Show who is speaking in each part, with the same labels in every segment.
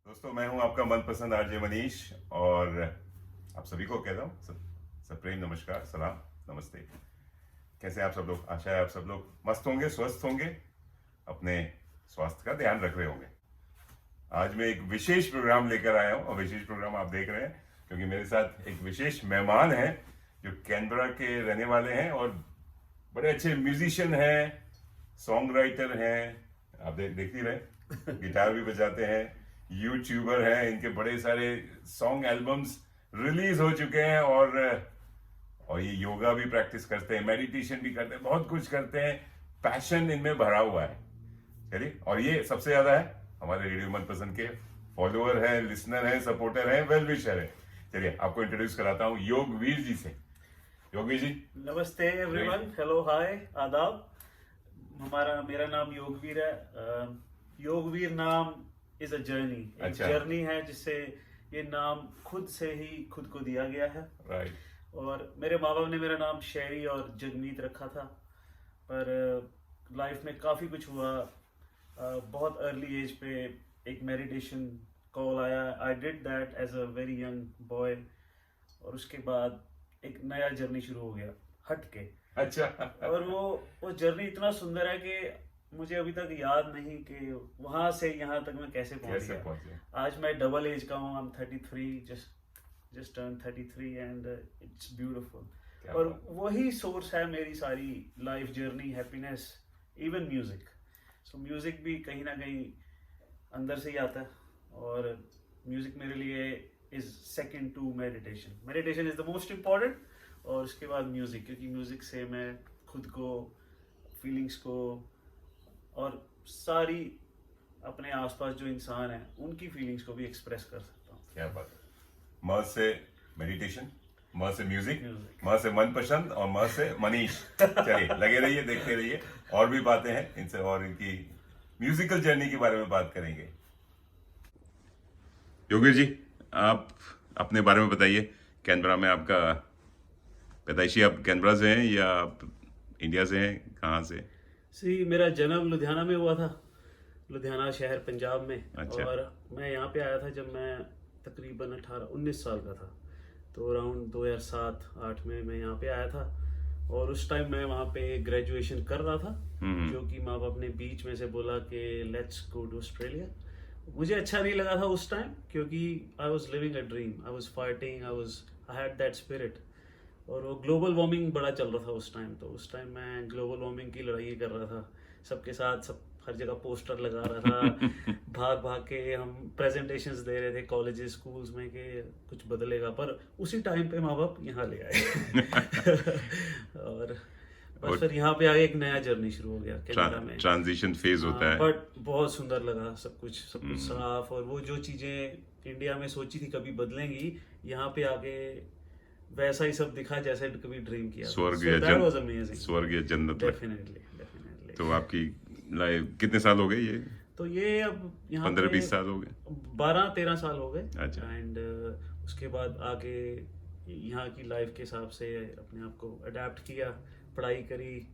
Speaker 1: दोस्तों, मैं हूं आपका मनपसंद आरजे मनीष और आप सभी को कहता हूं सप्रेम नमस्कार, सलाम, नमस्ते। कैसे हैं आप सब लोग? आशा है आप सब लोग मस्त होंगे, स्वस्थ होंगे, अपने स्वास्थ्य का ध्यान रख रहे होंगे। आज मैं एक विशेष प्रोग्राम लेकर आया हूं और विशेष प्रोग्राम आप देख रहे हैं क्योंकि मेरे साथ एक विशेष मेहमान है जो कैनबरा के रहने वाले हैं और बड़े अच्छे म्यूजिशियन हैं, सॉन्ग राइटर हैं। आप देख ही रहे, गिटार भी बजाते हैं, यूट्यूबर हैं, इनके बड़े सारे सॉन्ग एल्बम्स रिलीज हो चुके हैं और ये योगा भी प्रैक्टिस करते हैं, मेडिटेशन भी करते हैं, बहुत कुछ करते हैं। पैशन इनमें भरा हुआ है। चलिए, और ये सबसे ज्यादा है हमारे रेडियो मनपसंद के फॉलोअर हैं, लिसनर हैं, सपोर्टर हैं, वेल विशर हैं। चलिए आपको इंट्रोड्यूस कराता हूँ योगवीर जी से। योगवीर जी,
Speaker 2: नमस्ते एवरीवन, हेलो, हाय, आदाब। मेरा नाम योगवीर है। योगवीर नाम इज अ जर्नी, एक
Speaker 1: अच्छा।
Speaker 2: जर्नी है जिससे ये नाम खुद से ही खुद को दिया गया है।
Speaker 1: राइट।
Speaker 2: और मेरे माँ बाप ने मेरा नाम शेरी और जगमीत रखा था, पर लाइफ में काफ़ी कुछ हुआ। बहुत अर्ली एज पे एक मेडिटेशन कॉल आया, I did that as a very young boy, और उसके बाद एक नया जर्नी शुरू हो गया हट के।
Speaker 1: अच्छा।
Speaker 2: और वो जर्नी इतना सुंदर है कि मुझे अभी तक याद नहीं कि वहां से यहाँ तक मैं कैसे पहुंच
Speaker 1: कैसे
Speaker 2: गया।
Speaker 1: पहुंचे?
Speaker 2: आज मैं डबल एज का हूँ, I am 33, just turn 33 and it's beautiful. और वही सोर्स है मेरी सारी life journey, happiness, even music. सो म्यूजिक भी कहीं ना कहीं अंदर से ही आता है, और म्यूजिक मेरे लिए is second to meditation. Meditation is the most important, और उसके बाद म्यूजिक, क्योंकि म्यूजिक से मैं खुद को, फीलिंग्स को और सारी अपने आसपास जो इंसान है उनकी फीलिंग्स को भी एक्सप्रेस कर सकता हूँ।
Speaker 1: क्या बात है। म से मेडिटेशन, म से म्यूजिक,
Speaker 2: म्यूजिक।
Speaker 1: म से मनपसंद और म से मनीष। चलिए लगे रहिए, देखते रहिए, और भी बातें हैं इनसे और इनकी म्यूजिकल जर्नी के बारे में बात करेंगे। योगेश जी, आप अपने बारे में बताइए। कैनबरा में आपका पैदाइशी, आप कैनबरा से हैं या आप इंडिया से हैं, कहाँ से?
Speaker 2: मेरा जन्म लुधियाना में हुआ था, लुधियाना शहर पंजाब में।
Speaker 1: अच्छा।
Speaker 2: और मैं यहाँ पे आया था जब मैं तकरीबन 18-19 साल का था, तो अराउंड 2007-8 में मैं यहाँ पे आया था। और उस टाइम मैं वहाँ पे ग्रेजुएशन कर रहा था, जो कि माँ बाप ने बीच में से बोला कि लेट्स गो टू ऑस्ट्रेलिया। मुझे अच्छा नहीं लगा था उस टाइम, क्योंकि I was living a dream, I was fighting, I had that spirit. और वो ग्लोबल वार्मिंग बड़ा चल रहा था उस टाइम, तो उस टाइम मैं ग्लोबल वार्मिंग की लड़ाई कर रहा था सबके साथ, सब हर जगह पोस्टर लगा रहा था। भाग भाग के हम प्रेजेंटेशंस दे रहे थे कॉलेजेस, स्कूल्स में कि कुछ बदलेगा, पर उसी टाइम पे माँ बाप यहाँ ले आए। और बस फिर यहाँ पे आगे एक नया जर्नी शुरू हो गया कनाडा में।
Speaker 1: ट्रांजिशन फेज होता है।
Speaker 2: बट बहुत सुंदर लगा, सब कुछ साफ, और वो जो चीजें इंडिया में सोची थी कभी बदलेंगी, यहाँ पे आके वैसा ही सब दिखा जैसे कभी ड्रीम किया।
Speaker 1: स्वर्ग या जन्नत।
Speaker 2: डेफिनेटली।
Speaker 1: तो आपकी लाइफ कितने साल हो गए ये?
Speaker 2: तो ये अब यहाँ
Speaker 1: 15-20 साल हो गए,
Speaker 2: 12-13 साल हो गए।
Speaker 1: अच्छा।
Speaker 2: एंड उसके बाद आगे यहाँ की लाइफ के हिसाब से अपने आप को अडेप्ट किया, पढ़ाई करी,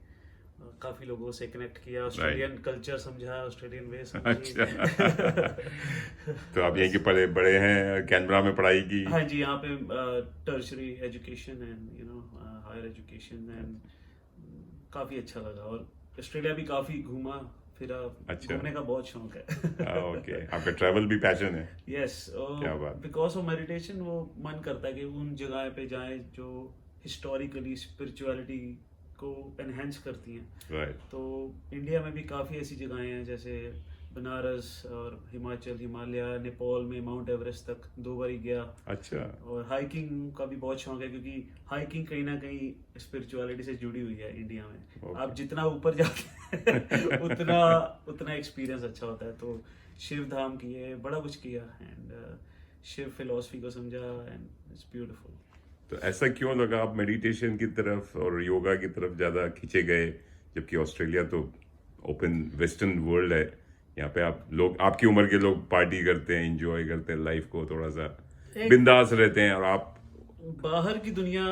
Speaker 2: काफी लोगों से कनेक्ट किया, ऑस्ट्रेलियन कल्चर समझा, ऑस्ट्रेलियन वे समझी।
Speaker 1: अच्छा। तो आप यहीं के पढ़े बड़े हैं, कैनबरा में पढ़ाई की?
Speaker 2: हाँ जी, यहाँ पे tertiary education and higher education, and काफी अच्छा लगा। और ऑस्ट्रेलिया भी काफी घूमा फिरा।
Speaker 1: अच्छा।
Speaker 2: घूमने का बहुत शौक है।
Speaker 1: ओके, आपका ट्रैवल भी पैशन है?
Speaker 2: यस।
Speaker 1: क्या बात।
Speaker 2: बिकॉज ऑफ मेडिटेशन वो मन करता है कि उन जगह पे जाएं जो हिस्टोरिकली स्पिरिचुअलिटी को एनहेंस करती हैं।
Speaker 1: राइट।
Speaker 2: तो इंडिया में भी काफ़ी ऐसी जगहें हैं, जैसे बनारस और हिमाचल, हिमालय, नेपाल में माउंट एवरेस्ट तक 2 बार ही गया।
Speaker 1: अच्छा।
Speaker 2: और हाइकिंग का भी बहुत शौक है, क्योंकि हाइकिंग कहीं ना कहीं स्पिरिचुअलिटी से जुड़ी हुई है इंडिया में।
Speaker 1: Okay.
Speaker 2: आप जितना ऊपर जाते हैं उतना एक्सपीरियंस अच्छा होता है। तो शिव धाम किए, बड़ा कुछ किया, एंड शिव फिलॉसफी को समझा, एंड इट्स ब्यूटीफुल।
Speaker 1: तो ऐसा क्यों लगा आप मेडिटेशन की तरफ और योगा की तरफ ज्यादा खींचे गए, जबकि ऑस्ट्रेलिया तो ओपन वेस्टर्न वर्ल्ड है, यहाँ पे आप लोग, आपकी उम्र के लोग पार्टी करते हैं, एंजॉय करते हैं लाइफ को, थोड़ा सा बिंदास रहते हैं, और आप
Speaker 2: बाहर की दुनिया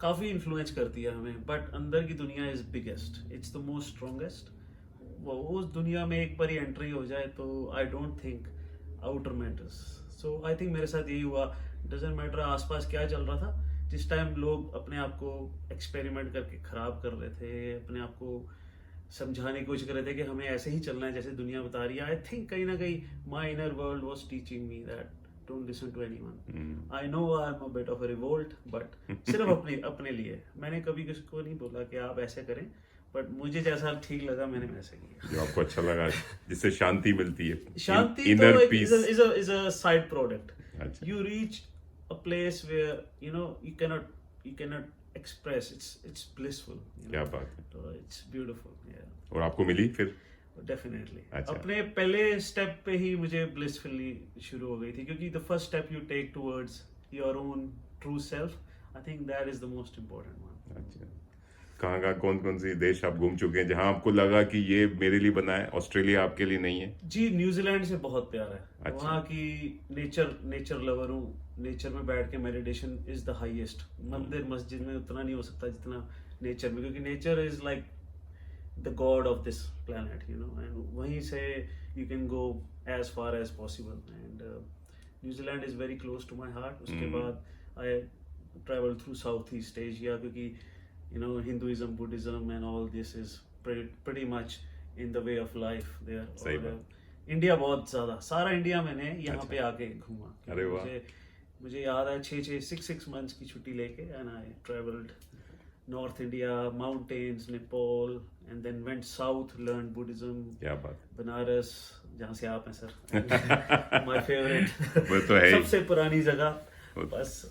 Speaker 2: काफी इन्फ्लुएंस करती है हमें, बट अंदर की दुनिया is biggest, it's the most strongest. वो उस दुनिया में एक बार एंट्री हो जाए तो I don't think outer matters. So I think मेरे साथ यही हुआ. डजेंट मैटर आसपास क्या चल रहा था. जिस टाइम लोग अपने आप को एक्सपेरिमेंट करके खराब कर रहे थे, अपने आप को समझाने की कोशिश कर रहे थे कि हमें ऐसे ही चलना है जैसे दुनिया बता रही है, आई थिंक कहीं ना कहीं my inner world was teaching me that don't listen to anyone. I know I am a bit of a revolt, but सिर्फ अपने लिए. मैंने कभी किसी को नहीं बोला कि आप ऐसे करें, बट मुझे जैसा ठीक लगा मैंने वैसे किया.
Speaker 1: जो आपको अच्छा लगा, जिससे शांति मिलती है,
Speaker 2: शांति तो
Speaker 1: इनर
Speaker 2: एक
Speaker 1: piece.
Speaker 2: is a side product.
Speaker 1: अच्छा.
Speaker 2: You reach a place where you cannot express. It's blissful.
Speaker 1: क्या बात है.
Speaker 2: So it's beautiful. Yeah.
Speaker 1: और आपको मिली फिर?
Speaker 2: Definitely.
Speaker 1: अच्छा.
Speaker 2: अपने पहले स्टेप पे ही मुझे blissfully शुरू हो गई थी, क्योंकि the first step you take towards your own true self, I think that is the most important one.
Speaker 1: अच्छा. कहाँ कौन सी देश आप घूम चुके हैं जहाँ आपको लगा कि ये मेरे लिए बना है, ऑस्ट्रेलिया आपके लिए नहीं है?
Speaker 2: जी, न्यूजीलैंड से बहुत प्यार है.
Speaker 1: अच्छा.
Speaker 2: वहाँ की नेचर लवर हूँ. नेचर में बैठ के मेडिटेशन इज द हाईएस्ट. मंदिर मस्जिद में उतना नहीं हो सकता जितना नेचर में, क्योंकि nature is like the god of this planet, and वहीं से you can go as far as possible. And New Zealand is very close to my heart. उसके बाद I travel through South East Asia, क्योंकि Hinduism, Buddhism and all this is pretty much in the way of life there.
Speaker 1: सही
Speaker 2: और
Speaker 1: बात.
Speaker 2: India बहुत ज्यादा, सारा India मैंने यहाँ पे आके घूमा.
Speaker 1: अरे वाह.
Speaker 2: मुझे याद है 6 months की छुट्टी लेके, and I traveled North India, mountains, Nepal, and then went south, learned Buddhism.
Speaker 1: क्या बात.
Speaker 2: बनारस, जहाँ से आप हैं सर. My favorite.
Speaker 1: वो तो है.
Speaker 2: सबसे पुरानी जगह. बस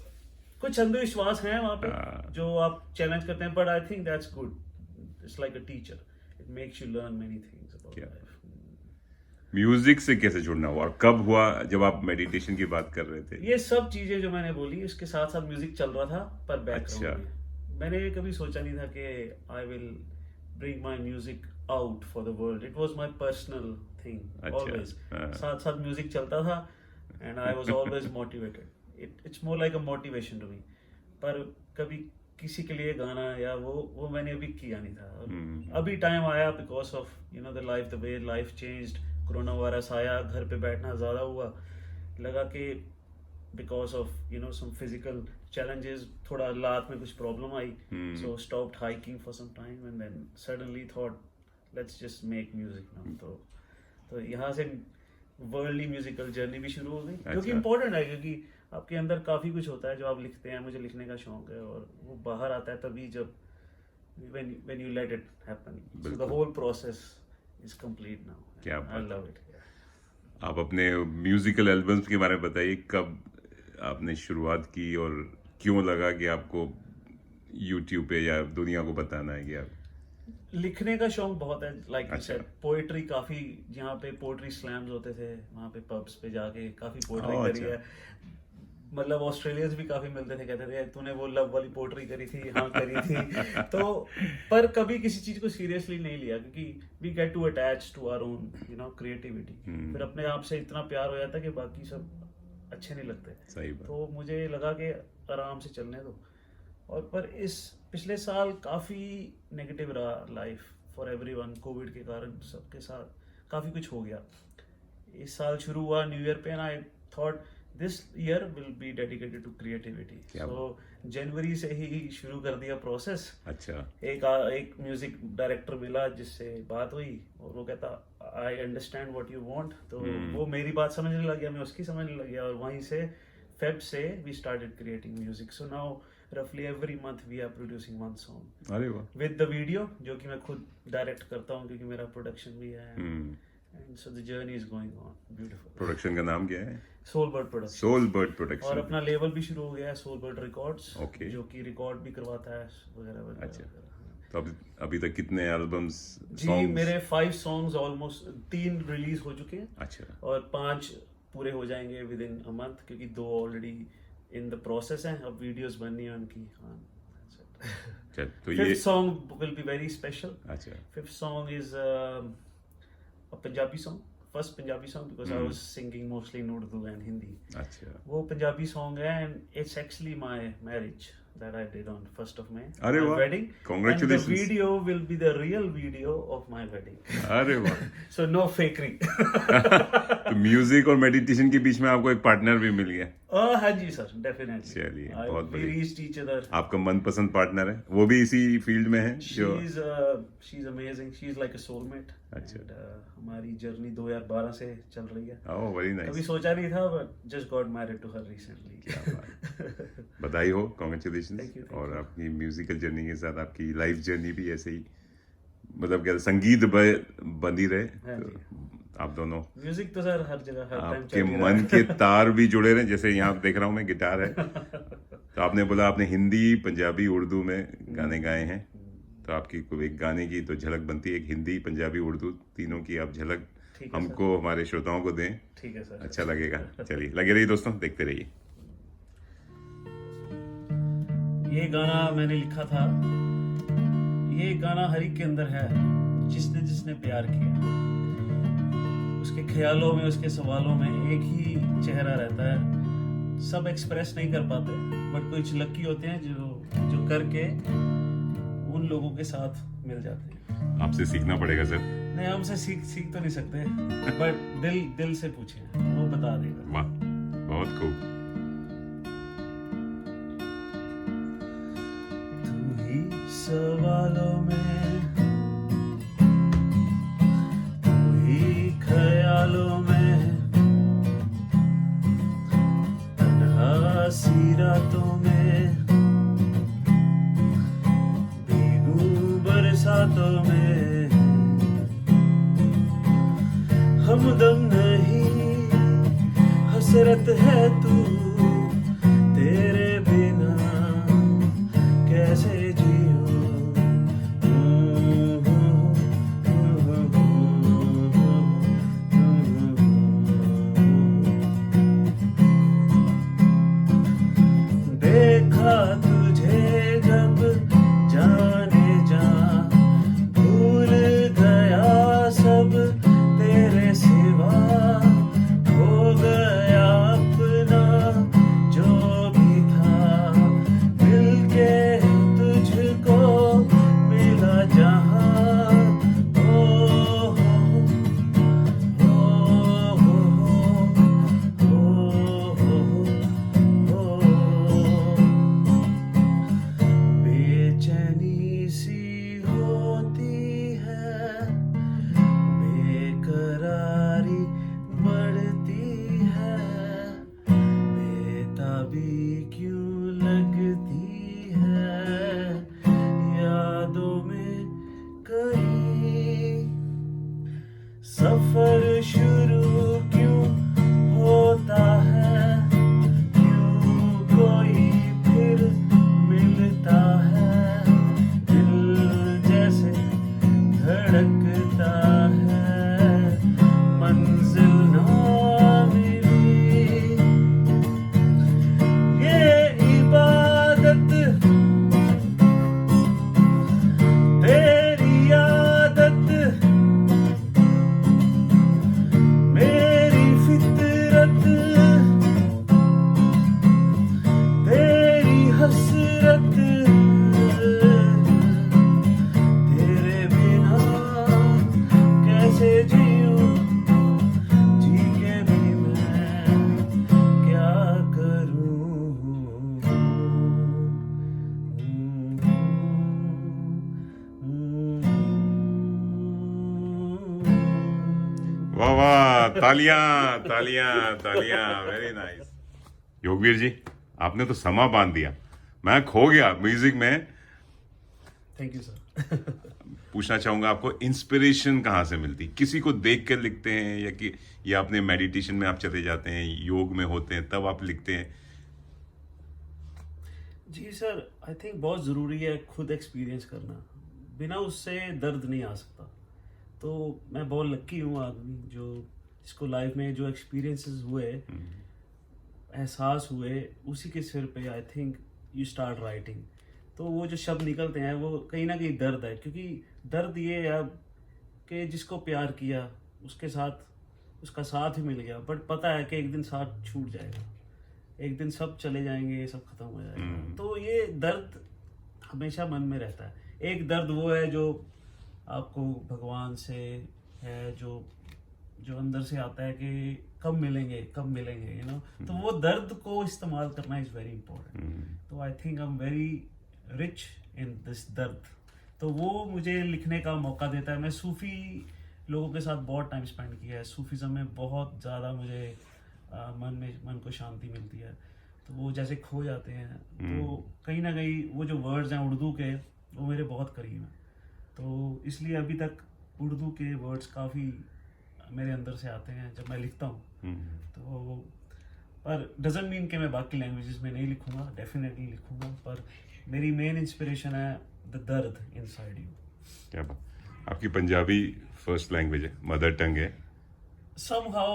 Speaker 2: कुछ अंधविश्वास हैं वहाँ पे जो आप चैलेंज करते हैं, but I think that's good. It's like a teacher. It makes you learn many things about life.
Speaker 1: Music से कैसे जुड़ना हुआ और कब हुआ, जब आप मेडिटेशन की बात कर रहे थे?
Speaker 2: ये सब चीजें जो मैंने बोली, इसके साथ साथ म्यूजिक चल रहा था, पर बैकग्राउंड
Speaker 1: अच्छा.
Speaker 2: में. मैंने कभी सोचा नहीं था कि I will bring my music out for the world. It was my personal thing. Always साथ साथ म्यूजिक चलता था, and I was always motivated. It's more like a motivation to me. पर कभी किसी के लिए गाना या वो मैंने अभी किया नहीं था. अभी टाइम आया because of the way life changed. Corona virus आया, घर पे बैठना ज़्यादा हुआ. लगा कि because of some physical challenges, थोड़ा लात में कुछ problem I. So stopped hiking for some time, and then suddenly thought let's just make music now. तो यहाँ से वर्ल्डली म्यूजिकल जर्नी भी शुरू हो गई, जो कि इम्पोर्टेंट है, क्योंकि आपके अंदर काफ़ी कुछ होता है जो आप लिखते हैं. मुझे लिखने का शौक है, और वो बाहर आता है तभी जब when you let it happen. So the whole process is complete now.
Speaker 1: क्या
Speaker 2: I love it.
Speaker 1: आप अपने म्यूजिकल एल्बम्स के बारे में बताइए. कब आपने शुरुआत की और क्यों लगा कि आपको यूट्यूब पे या दुनिया को बताना है कि आप?
Speaker 2: लिखने का शौक बहुत है. लाइक पोएट्री काफी, जहाँ पे पोएट्री स्लैम्स होते थे वहाँ पे पब्स पे जाके काफी पोएट्री करी है. मतलब ऑस्ट्रेलियंस भी काफी मिलते थे, कहते थे तूने वो लव वाली पोएट्री करी थी. हाँ करी थी. तो पर कभी किसी चीज को सीरियसली नहीं लिया, क्योंकि we get to attach to our own creativity. फिर अपने आप से इतना प्यार हो जाता है कि बाकी सब अच्छे नहीं लगते.
Speaker 1: सही बात.
Speaker 2: तो मुझे लगा कि आराम से चलने दो. और पर इस पिछले साल काफ़ी नेगेटिव रहा लाइफ फॉर एवरीवन. कोविड के कारण सबके साथ काफ़ी कुछ हो गया. इस साल शुरू हुआ न्यू ईयर पे, and I thought this year will be dedicated to creativity. So जनवरी से ही शुरू कर दिया प्रोसेस.
Speaker 1: अच्छा.
Speaker 2: एक म्यूजिक डायरेक्टर मिला जिससे बात हुई, और वो कहता I understand what you want. तो वो मेरी बात समझने लग गया, मैं उसकी समझने लग गया, और वहीं से फेब से we started creating music. So now roughly every month we are producing one song.
Speaker 1: अरे वाह.
Speaker 2: With the video, जो कि मैं खुद डायरेक्ट करता हूँ क्योंकि मेरा प्रोडक्शन भी है. And so the journey is going on. Beautiful.
Speaker 1: Production का नाम क्या है?
Speaker 2: Soulbird Production.
Speaker 1: Soulbird Production.
Speaker 2: और अपना लेबल भी शुरू हो गया है, Soulbird Records.
Speaker 1: Okay.
Speaker 2: जो कि रिकॉर्ड भी करवाता है वगैरह वगैरह.
Speaker 1: अच्छा. तो अभी तक कितने एल्बम्स?
Speaker 2: जी मेरे 5 songs ऑलमोस्ट 3 रिलीज हो चुके हैं.
Speaker 1: अच्छा.
Speaker 2: और 5 पूरे हो जाएंगे विद इन अ मंथ, क्योंकि 2 ऑलरेडी इन द प्रोसेस है. अब वीडियोस बननी है उनकी. हाँ.
Speaker 1: तो
Speaker 2: ये song will be very special.
Speaker 1: अच्छा.
Speaker 2: 5th song is a Punjabi song. First Punjabi song because I was singing mostly in Urdu and Hindi.
Speaker 1: अच्छा.
Speaker 2: वो पंजाबी सॉन्ग है, and it's actually my marriage. that I did on 1st of May.
Speaker 1: अरे
Speaker 2: my
Speaker 1: वाह,
Speaker 2: wedding.
Speaker 1: congratulations.
Speaker 2: And the video will be the real video of my wedding.
Speaker 1: अरे वाह
Speaker 2: So no fakery.
Speaker 1: तो music और meditation के बीच में आपको एक पार्टनर भी मिल गया।
Speaker 2: हाँ जी सर, definitely.
Speaker 1: चलिए,
Speaker 2: I-
Speaker 1: बहुत
Speaker 2: we
Speaker 1: बढ़िया।
Speaker 2: reached each other.
Speaker 1: आपका मनपसंद पार्टनर है, वो भी इसी फील्ड में है जो
Speaker 2: She's amazing. She's like a soulmate.
Speaker 1: अच्छा।
Speaker 2: And, हमारी जर्नी 2012 से चल रही है।
Speaker 1: ओह वेरी
Speaker 2: कभी
Speaker 1: नाइस,
Speaker 2: सोचा नहीं था, but just got married to her recently.
Speaker 1: बधाई हो, कॉन्ग्रेचुलेशन।
Speaker 2: Thank you, thank
Speaker 1: और
Speaker 2: you.
Speaker 1: आपकी म्यूजिकल जर्नी के साथ आपकी लाइफ जर्नी भी ऐसे ही मतलब क्या संगीत बनी रहे,
Speaker 2: हाँ
Speaker 1: तो
Speaker 2: जी।
Speaker 1: आप दोनों
Speaker 2: म्यूजिक तो सर हर जगह हर टाइम
Speaker 1: आपके मन के तार भी जुड़े रहे, जैसे यहाँ देख रहा हूँ मैं गिटार है। तो आपने बोला आपने हिंदी, पंजाबी, उर्दू में गाने गाए हैं, तो आपकी कोई एक गाने की तो झलक बनती है, एक हिंदी, पंजाबी, उर्दू तीनों की आप झलक
Speaker 2: ठीक है
Speaker 1: हमको हमारे श्रोताओं को दें,
Speaker 2: ठीक है सर।
Speaker 1: अच्छा लगेगा। चलिए लगे रहिए दोस्तों, देखते रहिए।
Speaker 2: ये गाना मैंने लिखा था, ये गाना हर एक के अंदर है, जिसने जिसने प्यार किया उसके ख्यालों में, उसके सवालों में एक ही चेहरा रहता है। सब एक्सप्रेस नहीं कर पाते, बट कुछ लकी होते हैं जो करके उन लोगों के साथ मिल जाते हैं।
Speaker 1: आपसे सीखना पड़ेगा सर।
Speaker 2: नहीं, हमसे सीख तो नहीं सकते, बट दिल से पूछे, वो बता देगा।
Speaker 1: वाह, बहुत खूब।
Speaker 2: तू ही सवालों में, तू ही ख्यालों में, तन्हा सी रातों में, भीगू बरसातों में, हमदम नहीं हसरत है तू, तेरे बिना कैसे जियो। देखा तुझे जब जाने जा, भूल गया सब तेरे सिवा, हो गया अपना जो भी था, मिलके तुझको मिला जहां। ओ बेचैनी सी होती है, बेकरारी बढ़ती है, बेताबी क्यों लगती है, यादों में कहीं सफर शुरू क्यों होता है, क्यों कोई फिर मिलता है, दिल जैसे धड़कता है, मंजिल ना मिली, ये इबादत तेरी आदत, मेरी फितरत, तेरी हसरत, तेरे बिना कैसे जीऊं, जी के भी मैं क्या करूं।
Speaker 1: वाह वाह, तालियां तालियां तालियां, वेरी नाइस। योगवीर जी, आपने तो समा बांध दिया, मैं खो गया म्यूजिक में।
Speaker 2: Thank you sir.
Speaker 1: पूछना चाहूंगा आपको इंस्पिरेशन कहाँ से मिलती, किसी को देख कर लिखते हैं या अपने मेडिटेशन में आप चले जाते हैं, योग में होते हैं तब आप लिखते हैं?
Speaker 2: जी सर, आई थिंक बहुत ज़रूरी है खुद एक्सपीरियंस करना, बिना उससे दर्द नहीं आ सकता। तो मैं बहुत लकी हूँ आदमी जिसको लाइफ में जो एक्सपीरियंसेस हुए, एहसास हुए, उसी के सिर पे I think you start writing. तो वो जो शब्द निकलते हैं वो कहीं ना कहीं दर्द है, क्योंकि दर्द ये है कि जिसको प्यार किया उसके साथ उसका साथ ही मिल गया, बट पता है कि एक दिन साथ छूट जाएगा, एक दिन सब चले जाएंगे, सब खत्म हो जाएगा। तो ये दर्द हमेशा मन में रहता है। एक दर्द वो है जो आपको भगवान से है, जो अंदर से आता है कि कब मिलेंगे, यू नो। तो वो दर्द को इस्तेमाल करना इज वेरी इंपॉर्टेंट। तो I think I am very rich in this दर्द। तो वो मुझे लिखने का मौका देता है। मैं सूफी लोगों के साथ बहुत टाइम स्पेंड किया है। सूफीज़म में बहुत ज़्यादा मुझे मन को शांति मिलती है। तो वो जैसे खो जाते हैं, तो कहीं ना कहीं वो जो वर्ड्स हैं उर्दू के, वो मेरे बहुत करीब हैं। तो इसलिए अभी तक उर्दू के वर्ड्स काफ़ी मेरे अंदर से आते हैं जब मैं लिखता हूँ। तो पर डजंट मीन कि मैं बाकी लैंग्वेजेस में नहीं लिखूंगा, डेफिनेटली लिखूंगा, पर मेरी मेन इंस्पिरेशन है द दर्द इनसाइड यू।
Speaker 1: क्या बात, आपकी पंजाबी फर्स्ट लैंग्वेज है, मदर टंग है?
Speaker 2: Somehow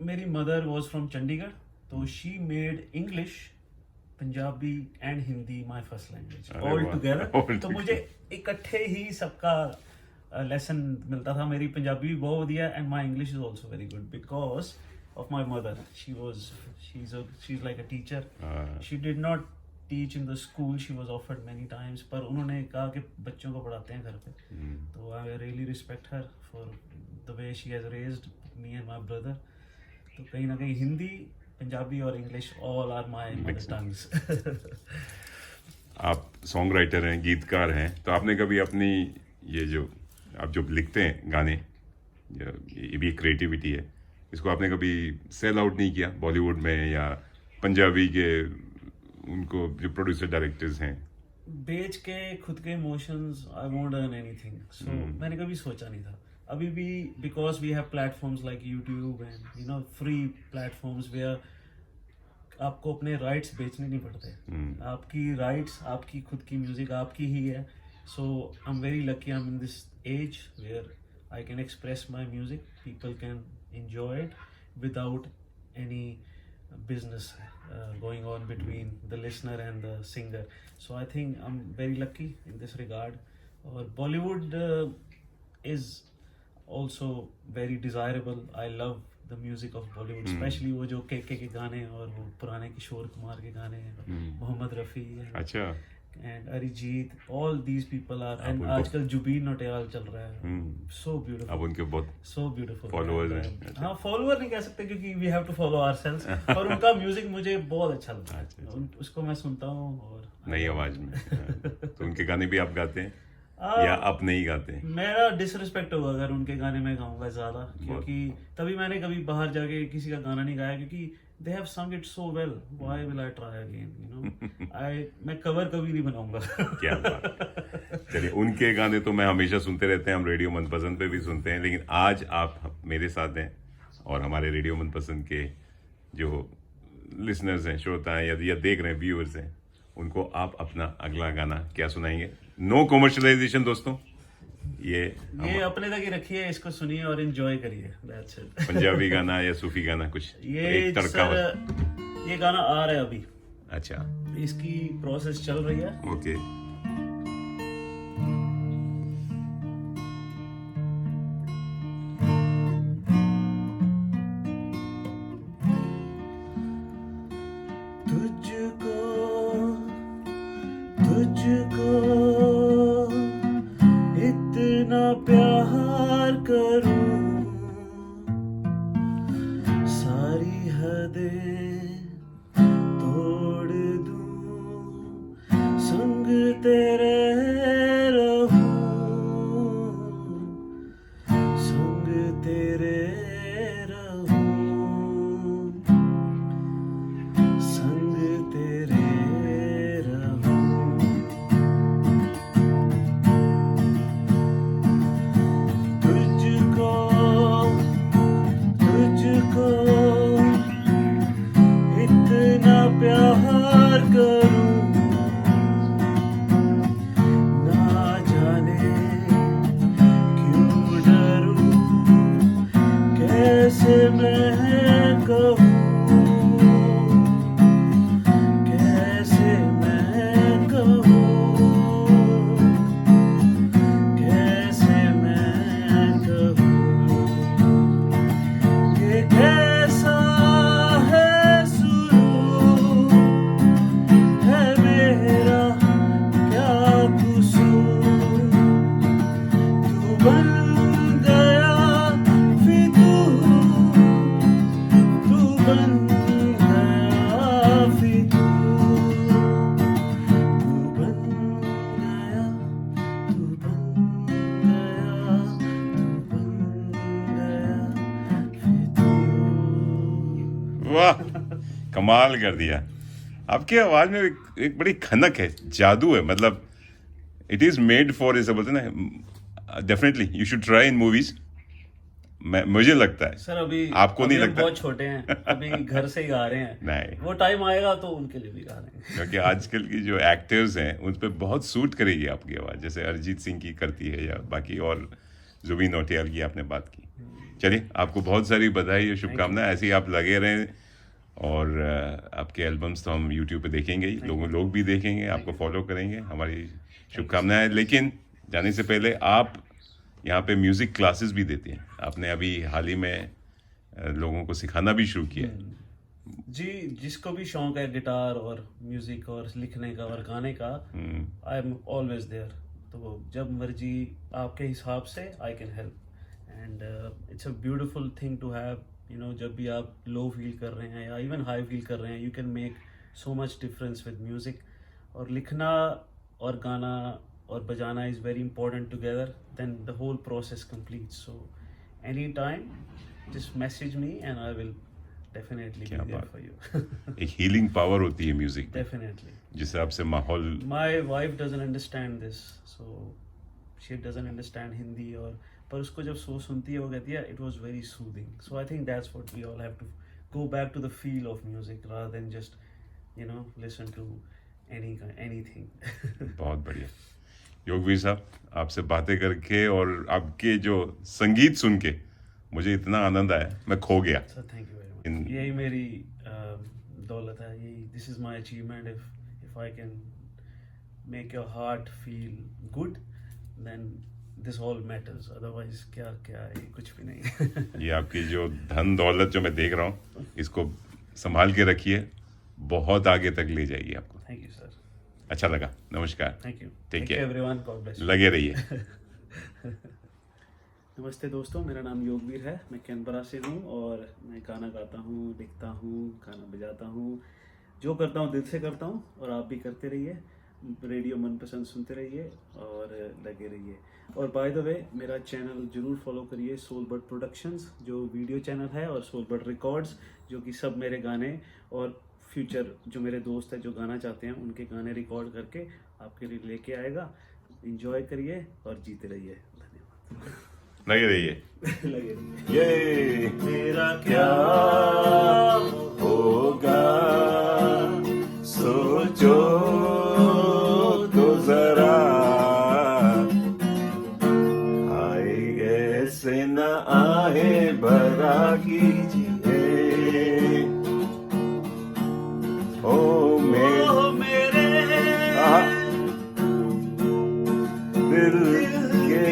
Speaker 2: मेरी मदर वॉज फ्रॉम चंडीगढ़, तो she made English, Punjabi and Hindi my first language all together. तो मुझे इकट्ठे ही सबका लेसन मिलता था। मेरी पंजाबी भी बहुत बढ़िया and my English is also very good because of my mother. She is like a teacher. She did not teach in the school, she was offered many times, पर उन्होंने कहा कि बच्चों को पढ़ाते हैं घर पे। तो I really respect her for the way she has raised me and my brother. तो कहीं ना कहीं हिंदी, पंजाबी और English all are my mother tongues.
Speaker 1: आप सॉन्ग राइटर हैं, गीतकार हैं, तो आपने कभी अपनी ये जो आप जो लिखते हैं गाने, ये भी एक क्रिएटिविटी है, इसको आपने कभी सेल आउट नहीं किया बॉलीवुड में या पंजाबी के उनको जो प्रोड्यूसर डायरेक्टर्स हैं?
Speaker 2: बेच के खुद के emotions, I won't earn anything. So मैंने कभी सोचा नहीं था। अभी भी because we have platforms like YouTube and you know free platforms where आपको अपने राइट्स बेचने नहीं पड़ते। आपकी राइट्स, आपकी खुद की म्यूजिक आपकी ही है। So I am very lucky I am in this age where I can express my music, people can enjoy it without any business going on between the listener and the singer. So I think I'm very lucky in this regard. Or Bollywood is also very desirable. I love the music of Bollywood, especially वो जो के गाने और वो पुराने किशोर कुमार के गाने, मोहम्मद रफ़ी
Speaker 1: अच्छा
Speaker 2: and Arijit, all these people are, and आजकल जुबीन नौटियाल चल रहा है, so beautiful.
Speaker 1: अब उनके बहुत
Speaker 2: so beautiful
Speaker 1: फॉलोअर्स हैं।
Speaker 2: हाँ, फॉलोअर नहीं कह सकते क्योंकि we have to follow ourselves, पर उनका म्यूजिक मुझे बहुत अच्छा लगता है। उसको मैं सुनता हूँ और
Speaker 1: नई आवाज में। तो उनके गाने भी आप गाते हैं या आप नहीं गाते हैं?
Speaker 2: मेरा डिसरिस्पेक्ट होगा अगर उनके गाने में गाऊंगा ज्यादा, क्योंकि तभी मैंने कभी बाहर जाके किसी का गाना नहीं गाया, क्योंकि they have sung it so well, why will I try again, you know? मैं कवर कभी नहीं बनाऊंगा।
Speaker 1: क्या बात। चलिए, उनके गाने तो मैं हमेशा सुनते रहते हैं, हम रेडियो मनपसंद पे भी सुनते हैं, लेकिन आज आप मेरे साथ हैं और हमारे रेडियो मनपसंद के जो लिसनर्स हैं, श्रोता हैं या देख रहे हैं व्यूअर्स हैं, उनको आप अपना अगला गाना क्या सुनाएंगे? नो कमर्शियलाइजेशन दोस्तों, ये
Speaker 2: अपने तक ही रखिए, इसको सुनिए और एंजॉय करिए। That's it.
Speaker 1: पंजाबी गाना या सूफी गाना कुछ एक तड़का
Speaker 2: सर, ये गाना आ रहा है अभी।
Speaker 1: अच्छा,
Speaker 2: इसकी प्रोसेस चल रही है।
Speaker 1: ओके।
Speaker 2: तुझको इतना प्यार करूं, सारी हदें तोड़ दूं, संग तेरे रहूं, संग तेरे रहूं, संग तेरे प्यार करूं, बन गया फिर तू बन गया, तू बन गया, तू बन गया फिर तू।
Speaker 1: वाह, कमाल कर दिया। आपकी आवाज में एक बड़ी खनक है, जादू है। मतलब इट इज मेड फॉर, ऐसा बोलते हैं ना, definitely you should try in movies. मुझे लगता है
Speaker 2: सर अभी
Speaker 1: आपको नहीं
Speaker 2: अभी हम
Speaker 1: लगता?
Speaker 2: बहुत छोटे हैं, अभी घर से ही गा रहे हैं।
Speaker 1: नहीं,
Speaker 2: वो टाइम आएगा तो उनके लिए भी गा रहे हैं।
Speaker 1: क्योंकि आजकल की जो एक्टर्स हैं उन पे बहुत सूट करेगी आपकी आवाज़, जैसे अरिजीत सिंह की करती है या बाकी, और जुबिन नौटियाल की आपने बात की। चलिए, आपको बहुत सारी बधाई और शुभकामनाएं। ऐसे ही आप लगे रहें, और आपके एल्बम्स तो हम यूट्यूब पे देखेंगे ही, लोग भी देखेंगे, आपको फॉलो करेंगे। हमारी शुभकामनाएं। लेकिन जाने से पहले, आप यहाँ पे म्यूज़िक क्लासेस भी देते हैं। आपने अभी हाल ही में लोगों को सिखाना भी शुरू किया है।
Speaker 2: जी, जिसको भी शौक है गिटार और म्यूजिक और लिखने का और गाने का, आई एम ऑलवेज देयर। तो जब मर्जी आपके हिसाब से I can help. And it's a beautiful thing to have, you know, जब भी आप लो फील कर रहे हैं या इवन हाई फील कर रहे हैं, you can make so much difference with music. और लिखना और गाना और बजाना is very important together, then the whole process complete. So any time just message me and I will definitely be there for you.
Speaker 1: एक healing power होती है music में,
Speaker 2: डेफिनेटली।
Speaker 1: जिससे आपसे माहौल।
Speaker 2: My wife doesn't understand this, so she doesn't understand Hindi, और पर उसको जब सुनती है वो कहती है it was very soothing. So I think that's what we all have to go back to the feel of music rather than just, you know, listen to anything.
Speaker 1: बहुत बढ़िया। योगवीर साहब, आपसे बातें करके और आपके जो संगीत सुन के मुझे इतना आनंद आया, मैं खो गया।
Speaker 2: Sir thank you very much. यही मेरी दौलत है, यही, this is my achievement. If I can make your heart feel good, then this all matters. Otherwise क्या क्या है, कुछ भी नहीं।
Speaker 1: ये आपकी जो धन दौलत जो मैं देख रहा हूँ, इसको संभाल के रखिए, बहुत आगे तक ले जाइए आपको।
Speaker 2: Thank you sir.
Speaker 1: अच्छा लगा। नमस्कार।
Speaker 2: Thank you.
Speaker 1: Take care
Speaker 2: everyone, God bless you.
Speaker 1: लगे रहिए।
Speaker 2: नमस्ते दोस्तों, मेरा नाम योगवीर है। मैं कैनबरा से हूँ और मैं गाना गाता हूँ, लिखता हूँ, गाना बजाता हूँ। जो करता हूँ दिल से करता हूँ, और आप भी करते रहिए। रेडियो मनपसंद सुनते रहिए और लगे रहिए। और बाय द वे, मेरा चैनल जरूर फॉलो करिए, सोलबर्ड प्रोडक्शंस जो वीडियो चैनल है, और सोलबर्ड रिकॉर्ड्स जो कि सब मेरे गाने और फ्यूचर जो मेरे दोस्त हैं जो गाना चाहते हैं उनके गाने रिकॉर्ड करके आपके लिए लेके आएगा। एंजॉय करिए और जीते रहिए। धन्यवाद।
Speaker 1: लगे रहिए।
Speaker 2: लगे रहिए।
Speaker 1: ये
Speaker 2: मेरा क्या
Speaker 1: होगा, सोचो तो जरा, आए ऐसे न आए भरा कीजिए। ओ मेरे दिल के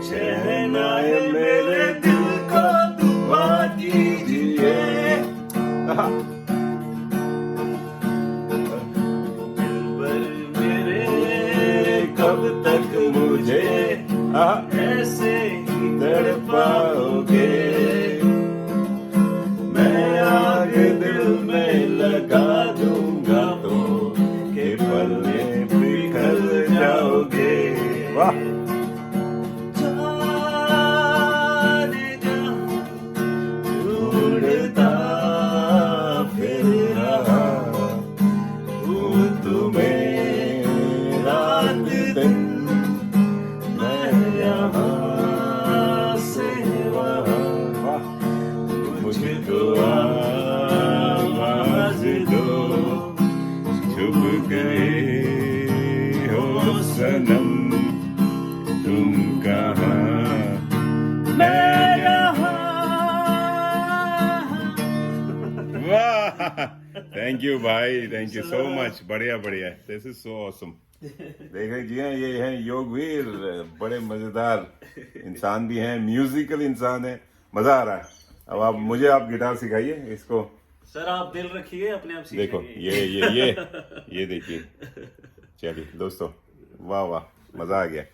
Speaker 1: चैन आए, मेरे दिल को दुआ कीजिए।
Speaker 2: दिलबर मेरे,
Speaker 1: कब तक मुझे
Speaker 2: ऐसे ही
Speaker 1: तड़पाओगे, मैं आग दिल में लगा दूंगा तो के पल में पिघल जाओगे। वाह,
Speaker 2: जाने जा ढूंढता फिर रहा
Speaker 1: हूँ तुम्हें रात दिन, मैं यहाँ से वहाँ, मुझको आवाज दो, छुप गए हो सनम, तुम कहाँ मैं यहाँ। वाह, थैंक यू भाई, थैंक यू सो मच। बढ़िया बढ़िया, दिस इज सो ऑसम। देख लीजिए, ये है योगवीर, बड़े मजेदार इंसान भी हैं, म्यूजिकल इंसान है। मजा आ रहा है। अब आप मुझे गिटार सिखाइए इसको।
Speaker 2: सर आप दिल रखिए, अपने आप
Speaker 1: देखो
Speaker 2: सीखेंगे।
Speaker 1: ये देखिए। चलिए दोस्तों, वाह वाह, मजा आ गया।